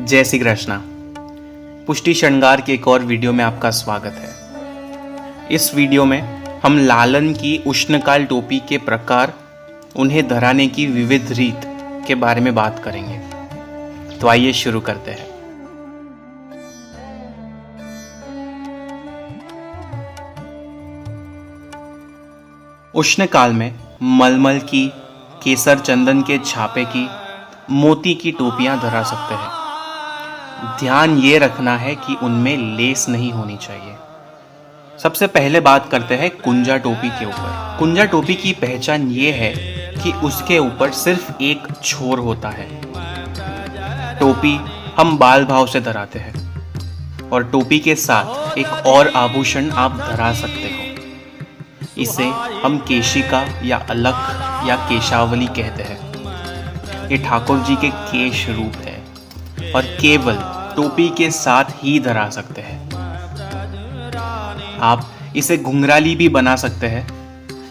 जय श्री कृष्णा। पुष्टि श्रृंगार के एक और वीडियो में आपका स्वागत है। इस वीडियो में हम लालन की उष्णकाल टोपी के प्रकार, उन्हें धराने की विविध रीत के बारे में बात करेंगे। तो आइए शुरू करते हैं। उष्णकाल में मलमल की, केसर चंदन के छापे की, मोती की टोपियां धरा सकते हैं। ध्यान ये रखना है कि उनमें लेस नहीं होनी चाहिए। सबसे पहले बात करते हैं कुंजा टोपी के ऊपर। कुंजा टोपी की पहचान ये है कि उसके ऊपर सिर्फ एक छोर होता है। टोपी हम बाल भाव से धराते हैं और टोपी के साथ एक और आभूषण आप धरा सकते हो। इसे हम केशिका या अलख या केशावली कहते हैं। ये ठाकुर जी के केश रूप है और केवल टोपी के साथ ही धरा सकते हैं। आप इसे घुंघराली भी बना सकते हैं।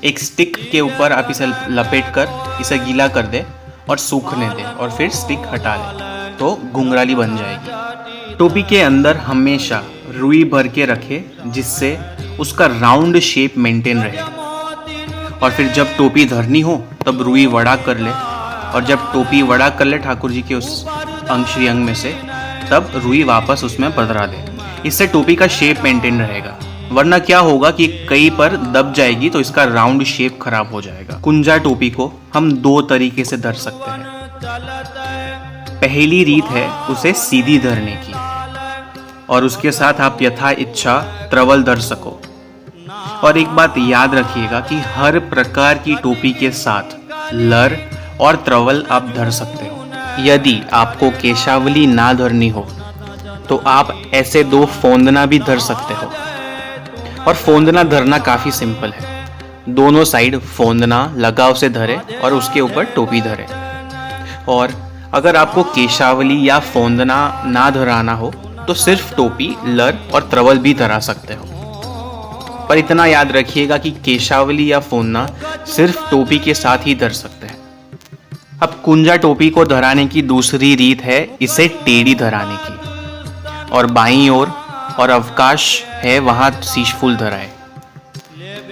एक स्टिक के ऊपर आप इसे लपेट कर इसे गीला कर दे और सूखने दें और फिर स्टिक हटा लें तो घुंघराली बन जाएगी। टोपी के अंदर हमेशा रुई भर के रखे जिससे उसका राउंड शेप मेंटेन रहे और फिर जब टोपी धरनी हो तब रुई वड़ा कर ले और जब टोपी वड़ा कर ले ठाकुर जी के उस अंग अंग में से, तब रुई वापस उसमें पधरा दे। इससे टोपी का शेप मेंटेन रहेगा, वरना क्या होगा कि कहीं पर दब जाएगी तो इसका राउंड शेप खराब हो जाएगा। कुंजा टोपी को हम दो तरीके से धर सकते हैं। पहली रीत है उसे सीधी धरने की और उसके साथ आप यथा इच्छा त्रवल धर सको। और एक बात याद रखिएगा कि हर प्रकार की टोपी के साथ लर और त्रवल आप धर सकते हो। यदि आपको केशावली ना धरनी हो तो आप ऐसे दो फोंदना भी धर सकते हो। और फोंदना धरना काफी सिंपल है। दोनों साइड फोंदना लगाव से धरे और उसके ऊपर टोपी धरे। और अगर आपको केशावली या फोंदना ना धराना हो तो सिर्फ टोपी, लर और त्रवल भी धरा सकते हो। पर इतना याद रखिएगा कि केशावली या फोंदना सिर्फ टोपी के साथ ही धर सकते हैं। अब कुंजा टोपी को धराने की दूसरी रीत है इसे टेढ़ी धराने की और बाईं ओर और अवकाश है वहां शीशफूल धराए।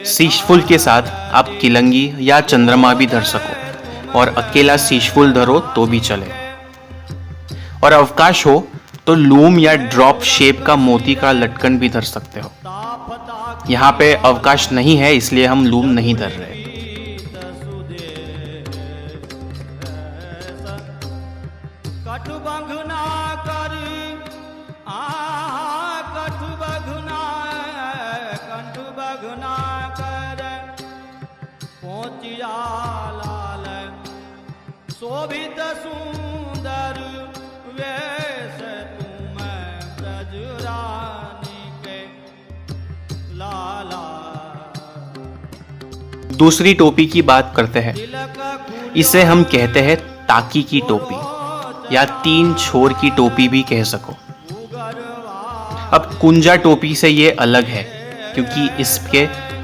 शीशफूल के साथ आप किलंगी या चंद्रमा भी धर सको और अकेला शीशफूल धरो तो भी चले। और अवकाश हो तो लूम या ड्रॉप शेप का मोती का लटकन भी धर सकते हो। यहाँ पे अवकाश नहीं है इसलिए हम लूम नहीं धर रहे। शोभित सुंदर वेश तुम्हें ब्रजरानी के लाला। दूसरी टोपी की बात करते हैं। इसे हम कहते हैं ताकी की टोपी या तीन छोर की टोपी भी कह सको। अब कुंजा टोपी से ये अलग है क्योंकि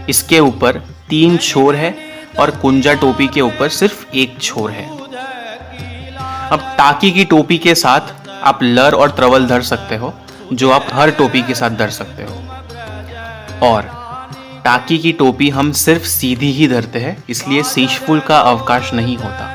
इसके ऊपर तीन छोर है और कुंजा टोपी के ऊपर सिर्फ एक छोर है। अब टाकी की टोपी के साथ आप लर और त्रवल धर सकते हो जो आप हर टोपी के साथ धर सकते हो। और टाकी की टोपी हम सिर्फ सीधी ही धरते हैं इसलिए शीशफूल का अवकाश नहीं होता।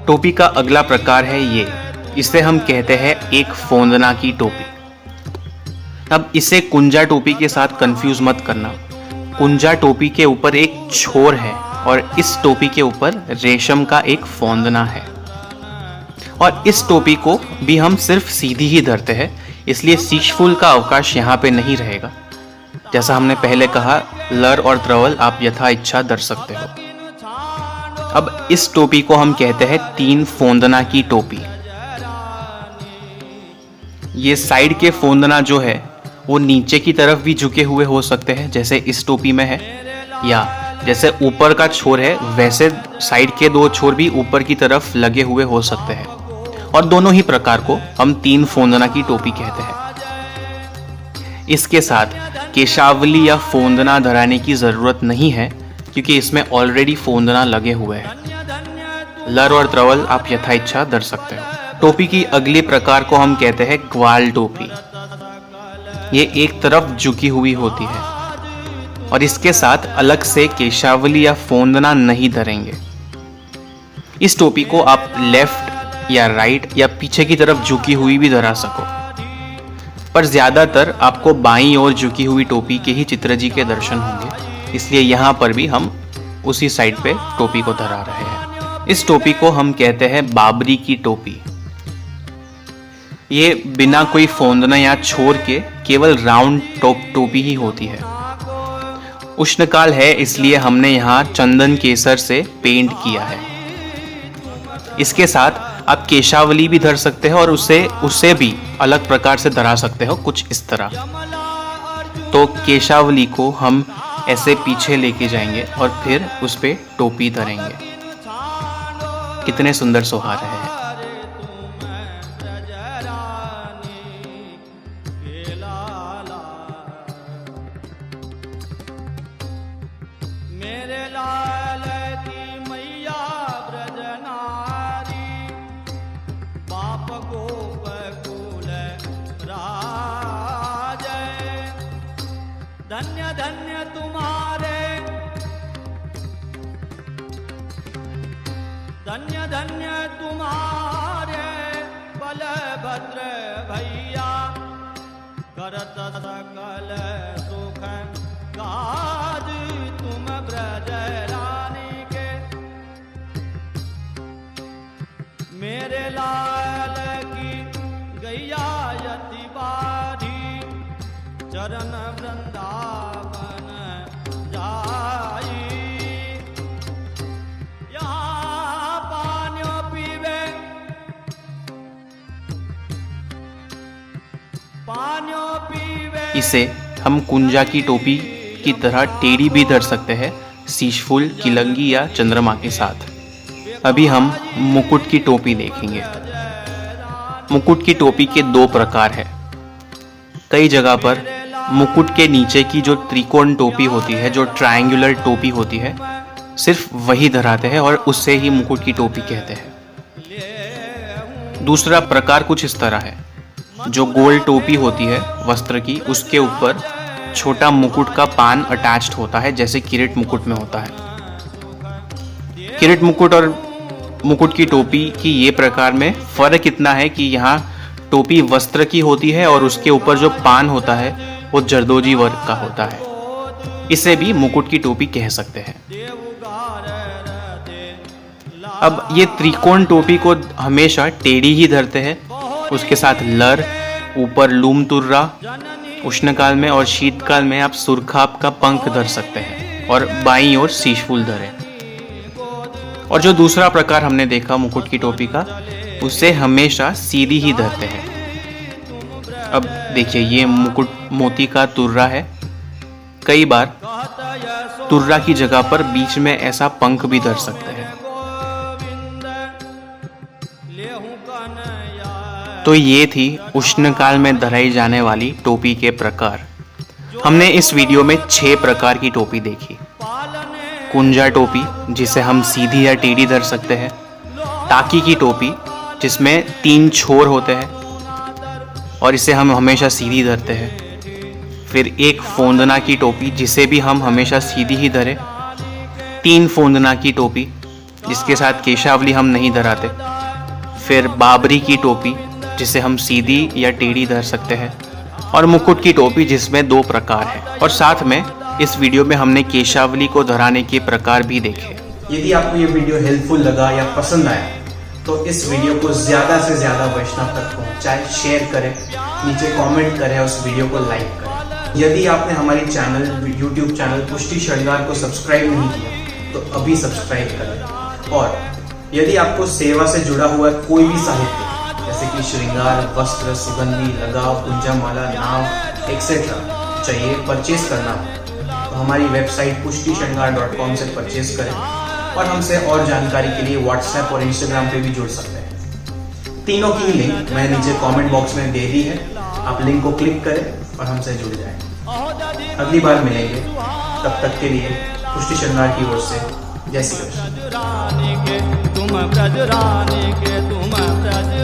टोपी का अगला प्रकार है ये, इसे हम कहते हैं एक फोंदना की टोपी। अब इसे कुंजा टोपी के साथ कंफ्यूज मत करना। कुंजा टोपी के ऊपर एक छोर है और इस टोपी के ऊपर रेशम का एक फोंदना है। और इस टोपी को भी हम सिर्फ सीधी ही धरते हैं इसलिए शीशफूल का अवकाश यहाँ पे नहीं रहेगा। जैसा हमने पहले कहा, लर और त्रवल आप यथा इच्छा धर सकते हो। अब इस टोपी को हम कहते हैं तीन फोंदना की टोपी। ये साइड के फोंदना जो है वो नीचे की तरफ भी झुके हुए हो सकते हैं जैसे इस टोपी में है, या जैसे ऊपर का छोर है वैसे साइड के 2 छोर भी ऊपर की तरफ लगे हुए हो सकते हैं, और दोनों ही प्रकार को हम 3 फोंदना की टोपी कहते हैं। इसके साथ केशावली या फोंदना धराने की ज़रूरत नहीं है क्योंकि इसमें ऑलरेडी फोंदना लगे हुए हैं। लर और त्रवल आप यथा इच्छा धर सकते हो। टोपी की अगले प्रकार को हम कहते हैं ग्वाल टोपी। ये एक तरफ झुकी हुई होती है और इसके साथ अलग से केशावली या फोंदना नहीं धरेंगे। इस टोपी को आप लेफ्ट या राइट या पीछे की तरफ झुकी हुई भी धरा सको, पर ज्यादातर आपको बाईं ओर झुकी हुई टोपी के ही चित्र जी के दर्शन होंगे, इसलिए यहाँ पर भी हम उसी साइड पे टोपी को धरा रहे हैं। इस टोपी को हम कहते हैं बाबरी की टोपी। ये बिना कोई फोंदना या छोर के केवल राउंड टोपी ही होती है। उष्णकाल है इसलिए हमने यहाँ चंदन केसर से पेंट किया है। इसके साथ आप केशावली भी धर सकते हो और उससे भी अलग प्रकार से धरा सकते हो, कुछ इस तरह। तो केशावली को हम ऐसे पीछे लेके जाएंगे और फिर उस पे टोपी धरेंगे। कितने सुंदर सुहा रहे हैं। मेरे लाल की मैया ब्रजनारी, बाप गोपकुल राज। धन्य धन्य तुम्हारे, धन्य धन्य तुम्हारे बलभद्र भैया, करत सकल सुख काज तुम ब्रज रानी के। मेरे लाल की गैया यति बाधी, चरण वृंदावन जाई। यहाँ पानियों पीवे, पानियों पीवे। इसे हम कुंजा की टोपी की तरह टेढ़ी भी धर सकते हैं, शीशफूल, किलंगी या चंद्रमा के साथ। अभी हम मुकुट की टोपी देखेंगे। मुकुट की टोपी के 2 प्रकार है। कई जगह पर मुकुट के नीचे की जो त्रिकोण टोपी होती है, जो ट्रायंगुलर टोपी होती है, सिर्फ वही धराते हैं और उससे ही मुकुट की टोपी कहते हैं। दूसरा प्रकार कुछ इस तरह है। जो गोल टोपी होती है वस्त्र की, उसके ऊपर छोटा मुकुट का पान अटैच्ड होता है, जैसे किरीट मुकुट में होता है। किरीट मुकुट और मुकुट की टोपी की ये प्रकार में फर्क इतना है कि यहाँ टोपी वस्त्र की होती है और उसके ऊपर जो पान होता है वो जरदोजी वर्ग का होता है। इसे भी मुकुट की टोपी कह सकते हैं। अब ये त्रिकोण टोपी को हमेशा टेढ़ी ही धरते हैं, उसके साथ लर, ऊपर लूम तुर्रा। उष्णकाल में और शीतकाल में आप सुरखाप का पंख धर सकते हैं और बाईं ओर शीशफूल धरें। और जो दूसरा प्रकार हमने देखा मुकुट की टोपी का, उसे हमेशा सीधी ही धरते हैं। अब देखिए, ये मुकुट मोती का तुर्रा है। कई बार तुर्रा की जगह पर बीच में ऐसा पंख भी धर सकते हैं। तो ये थी उष्णकाल में धराई जाने वाली टोपी के प्रकार। हमने इस वीडियो में 6 प्रकार की टोपी देखी। कुंजा टोपी, जिसे हम सीधी या टेढ़ी धर सकते हैं। टाकी की टोपी, जिसमें 3 छोर होते हैं और इसे हम हमेशा सीधी धरते हैं। फिर एक फोंदना की टोपी, जिसे भी हम हमेशा सीधी ही धरे। 3 फोंदना की टोपी, जिसके साथ केशावली हम नहीं धराते। फिर बाबरी की टोपी, जिसे हम सीधी या टेढ़ी धर सकते हैं। और मुकुट की टोपी, जिसमें 2 प्रकार है। और साथ में इस वीडियो में हमने केशावली को धराने के प्रकार भी देखे। यदि आपको ये वीडियो हेल्पफुल लगा या पसंद आया तो इस वीडियो को ज़्यादा से ज़्यादा वैष्णव तक पहुँचाएं, शेयर करें, नीचे कमेंट करें, उस वीडियो को लाइक करें। यदि आपने हमारी यूट्यूब चैनल पुष्टि श्रृंगार को सब्सक्राइब नहीं किया तो अभी सब्सक्राइब करें। और यदि आपको सेवा से जुड़ा हुआ कोई भी साहित्य, जैसे कि श्रृंगार, वस्त्र, सुगंधी, लगाव, कुंजा माला, नाव एक्सेट्रा चाहिए, परचेज करना, तो हमारी वेबसाइट pushtishangar.com से परचेज करें और हमसे और जानकारी के लिए व्हाट्सएप और इंस्टाग्राम पे भी जुड़ सकते हैं। तीनों की लिंक मैंने नीचे कमेंट बॉक्स में दे दी है, आप लिंक को क्लिक करें और हमसे जुड़ जाएं। अगली बार मिलेंगे, तब तक के लिए पुष्टि शंगार की ओर से जय श्री कृष्ण। तुम ब्रज रानी के तुम ब्रज